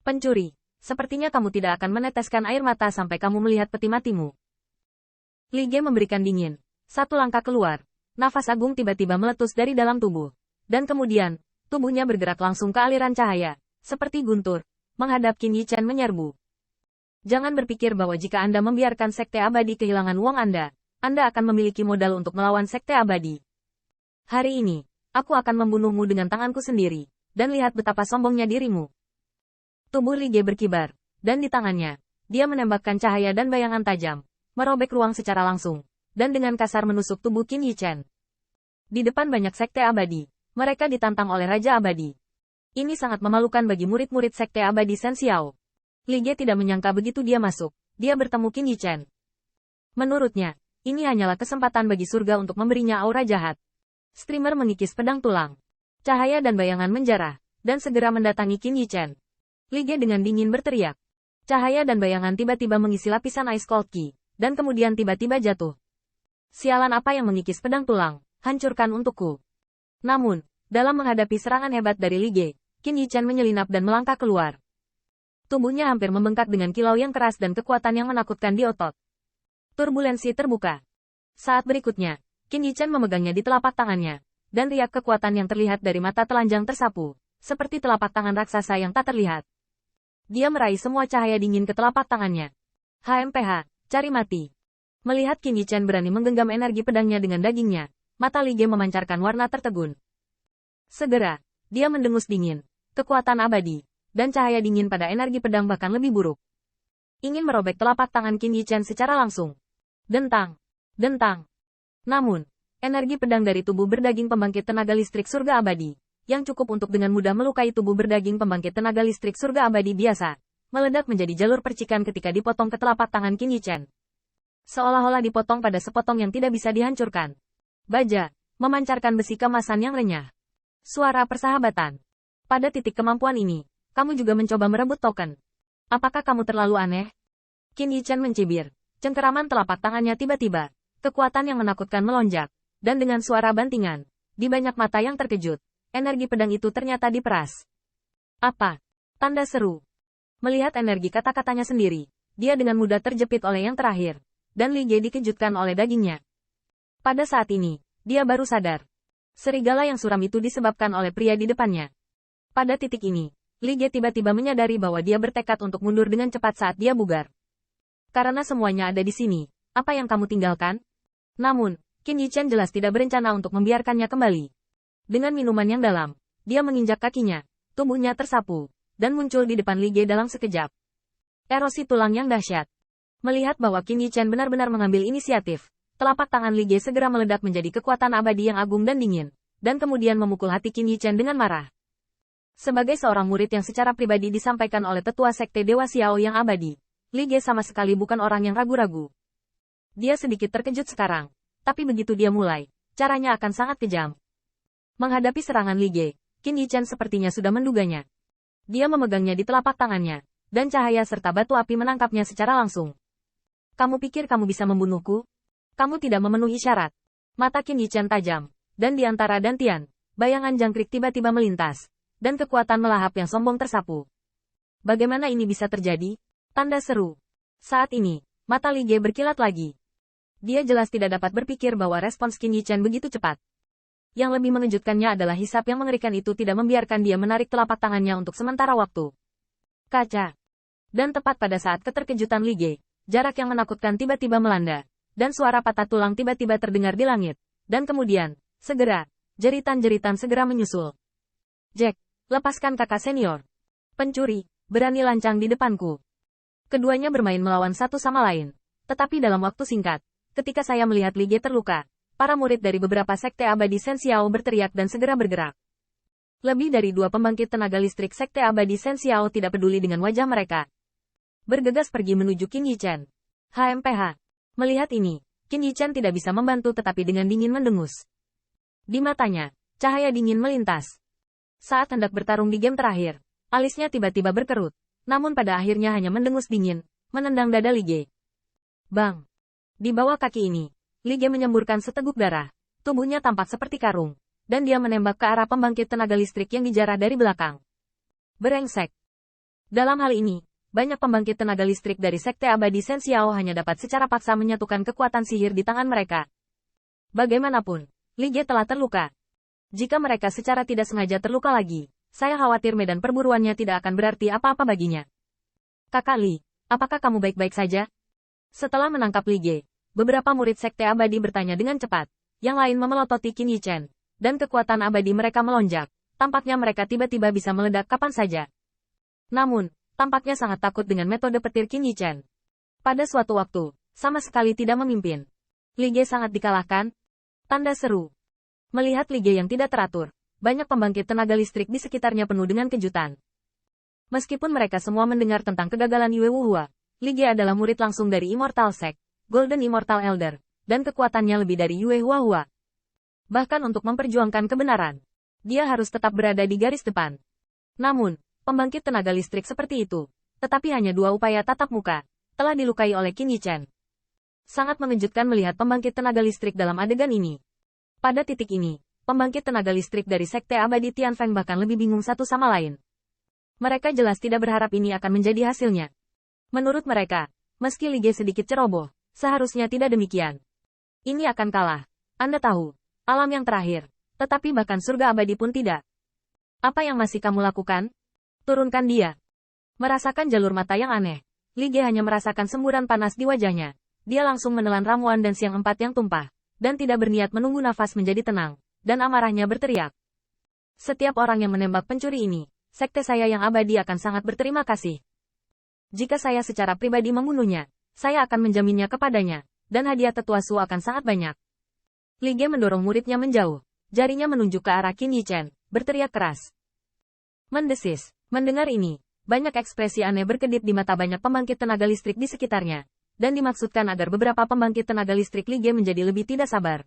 Pencuri, sepertinya kamu tidak akan meneteskan air mata sampai kamu melihat peti matimu. Li Ge memberikan dingin. Satu langkah keluar. Nafas agung tiba-tiba meletus dari dalam tubuh. Dan kemudian, tubuhnya bergerak langsung ke aliran cahaya. Seperti guntur. Menghadap Qin Yichen menyerbu. Jangan berpikir bahwa jika Anda membiarkan Sekte Abadi kehilangan uang Anda akan memiliki modal untuk melawan Sekte Abadi. Hari ini, aku akan membunuhmu dengan tanganku sendiri. Dan lihat betapa sombongnya dirimu. Tubuh Li Ge berkibar, dan di tangannya, dia menembakkan cahaya dan bayangan tajam, merobek ruang secara langsung, dan dengan kasar menusuk tubuh Qin Yichen. Di depan banyak Sekte Abadi, mereka ditantang oleh Raja Abadi. Ini sangat memalukan bagi murid-murid Sekte Abadi Shen Xiao. Li Ge tidak menyangka begitu dia masuk, dia bertemu Qin Yichen. Menurutnya, ini hanyalah kesempatan bagi surga untuk memberinya aura jahat. Streamer mengikis pedang tulang. Cahaya dan bayangan menjarah, dan segera mendatangi Qin Yichen. Li Ge dengan dingin berteriak. Cahaya dan bayangan tiba-tiba mengisi lapisan Ice Cold Ki, dan kemudian tiba-tiba jatuh. Sialan apa yang mengikis pedang tulang, hancurkan untukku. Namun, dalam menghadapi serangan hebat dari Li Ge, Qin Yichen menyelinap dan melangkah keluar. Tubuhnya hampir membengkak dengan kilau yang keras dan kekuatan yang menakutkan di otot. Turbulensi terbuka. Saat berikutnya, Qin Yichen memegangnya di telapak tangannya, dan riak kekuatan yang terlihat dari mata telanjang tersapu, seperti telapak tangan raksasa yang tak terlihat. Dia meraih semua cahaya dingin ke telapak tangannya. HMPH, cari mati. Melihat Qin Yichen berani menggenggam energi pedangnya dengan dagingnya, mata Li Ge memancarkan warna tertegun. Segera, dia mendengus dingin, kekuatan abadi, dan cahaya dingin pada energi pedang bahkan lebih buruk. Ingin merobek telapak tangan Qin Yichen secara langsung. Dentang, dentang. Namun, energi pedang dari tubuh berdaging pembangkit tenaga listrik surga abadi, yang cukup untuk dengan mudah melukai tubuh berdaging pembangkit tenaga listrik surga abadi biasa, meledak menjadi jalur percikan ketika dipotong ke telapak tangan Qin Yichen. Seolah-olah dipotong pada sepotong yang tidak bisa dihancurkan. Baja, memancarkan besi kemasan yang renyah. Suara persahabatan. Pada titik kemampuan ini, kamu juga mencoba merebut token. Apakah kamu terlalu aneh? Qin Yichen mencibir. Cengkeraman telapak tangannya tiba-tiba. Kekuatan yang menakutkan melonjak. Dan dengan suara bantingan, di banyak mata yang terkejut, energi pedang itu ternyata diperas. Apa? Tanda seru. Melihat energi kata-katanya sendiri, dia dengan mudah terjepit oleh yang terakhir. Dan Li Ge dikejutkan oleh dagingnya. Pada saat ini, dia baru sadar. Serigala yang suram itu disebabkan oleh pria di depannya. Pada titik ini, Li Ge tiba-tiba menyadari bahwa dia bertekad untuk mundur dengan cepat saat dia bugar. Karena semuanya ada di sini, apa yang kamu tinggalkan? Namun, Qin Yichen jelas tidak berencana untuk membiarkannya kembali. Dengan minuman yang dalam, dia menginjak kakinya, tubuhnya tersapu, dan muncul di depan Li Ge dalam sekejap. Erosi tulang yang dahsyat. Melihat bahwa Qin Yichen benar-benar mengambil inisiatif, telapak tangan Li Ge segera meledak menjadi kekuatan abadi yang agung dan dingin, dan kemudian memukul hati Qin Yichen dengan marah. Sebagai seorang murid yang secara pribadi disampaikan oleh tetua sekte Dewa Xiao yang abadi, Li Ge sama sekali bukan orang yang ragu-ragu. Dia sedikit terkejut sekarang, tapi begitu dia mulai, caranya akan sangat kejam. Menghadapi serangan Li Ge, Qin Yichen sepertinya sudah menduganya. Dia memegangnya di telapak tangannya, dan cahaya serta batu api menangkapnya secara langsung. Kamu pikir kamu bisa membunuhku? Kamu tidak memenuhi syarat. Mata Qin Yichen tajam, dan di antara dantian, bayangan jangkrik tiba-tiba melintas, dan kekuatan melahap yang sombong tersapu. Bagaimana ini bisa terjadi? Tanda seru. Saat ini, mata Li Ge berkilat lagi. Dia jelas tidak dapat berpikir bahwa respons Qin Yichen begitu cepat. Yang lebih mengejutkannya adalah hisap yang mengerikan itu tidak membiarkan dia menarik telapak tangannya untuk sementara waktu. Kaca. Dan tepat pada saat keterkejutan Li Ge, jarak yang menakutkan tiba-tiba melanda, dan suara patah tulang tiba-tiba terdengar di langit. Dan kemudian, segera, jeritan-jeritan segera menyusul. Jack, lepaskan kakak senior. Pencuri, berani lancang di depanku. Keduanya bermain melawan satu sama lain. Tetapi dalam waktu singkat, ketika saya melihat Li Ge terluka, para murid dari beberapa sekte abadi Shen Xiao berteriak dan segera bergerak. Lebih dari 2 pembangkit tenaga listrik sekte abadi Shen Xiao tidak peduli dengan wajah mereka. Bergegas pergi menuju Qin Yichen. HMPH. Melihat ini, Qin Yichen tidak bisa membantu tetapi dengan dingin mendengus. Di matanya, cahaya dingin melintas. Saat hendak bertarung di game terakhir, alisnya tiba-tiba berkerut. Namun pada akhirnya hanya mendengus dingin, menendang dada Li Ge. Bang! Di bawah kaki ini, Li Ge menyemburkan seteguk darah. Tubuhnya tampak seperti karung, dan dia menembak ke arah pembangkit tenaga listrik yang dijarah dari belakang. Berengsek! Dalam hal ini, banyak pembangkit tenaga listrik dari Sekte Abadi Shen Xiao hanya dapat secara paksa menyatukan kekuatan sihir di tangan mereka. Bagaimanapun, Li Ge telah terluka. Jika mereka secara tidak sengaja terluka lagi, saya khawatir medan perburuannya tidak akan berarti apa-apa baginya. Kakak Li, apakah kamu baik-baik saja? Setelah menangkap Li Ge, beberapa murid Sekte Abadi bertanya dengan cepat. Yang lain memelototi Qin Yichen, dan kekuatan abadi mereka melonjak. Tampaknya mereka tiba-tiba bisa meledak kapan saja. Namun, tampaknya sangat takut dengan metode petir Qin Yichen. Pada suatu waktu, sama sekali tidak memimpin. Li Ge sangat dikalahkan. Tanda seru. Melihat Li Ge yang tidak teratur, banyak pembangkit tenaga listrik di sekitarnya penuh dengan kejutan. Meskipun mereka semua mendengar tentang kegagalan Yue Wuhua, Li Ge adalah murid langsung dari Immortal Sect, Golden Immortal Elder, dan kekuatannya lebih dari Yue Huahua. Bahkan untuk memperjuangkan kebenaran, dia harus tetap berada di garis depan. Namun, pembangkit tenaga listrik seperti itu, tetapi hanya 2 upaya tatap muka, telah dilukai oleh Qin Yichen. Sangat mengejutkan melihat pembangkit tenaga listrik dalam adegan ini. Pada titik ini, pembangkit tenaga listrik dari Sekte Abadi Tianfeng bahkan lebih bingung satu sama lain. Mereka jelas tidak berharap ini akan menjadi hasilnya. Menurut mereka, meski Li Ge sedikit ceroboh, seharusnya tidak demikian. Ini akan kalah. Anda tahu, alam yang terakhir, tetapi bahkan surga abadi pun tidak. Apa yang masih kamu lakukan? Turunkan dia. Merasakan jalur mata yang aneh, Li Ge hanya merasakan semburan panas di wajahnya. Dia langsung menelan ramuan dan siang 4 yang tumpah, dan tidak berniat menunggu nafas menjadi tenang, dan amarahnya berteriak. Setiap orang yang menembak pencuri ini, sekte saya yang abadi akan sangat berterima kasih. Jika saya secara pribadi membunuhnya, saya akan menjaminnya kepadanya. Dan hadiah tetua Su akan sangat banyak. Li Ge mendorong muridnya menjauh. Jarinya menunjuk ke arah Qin Yichen, berteriak keras. Mendesis. Mendengar ini, banyak ekspresi aneh berkedip di mata banyak pembangkit tenaga listrik di sekitarnya. Dan dimaksudkan agar beberapa pembangkit tenaga listrik Li Ge menjadi lebih tidak sabar.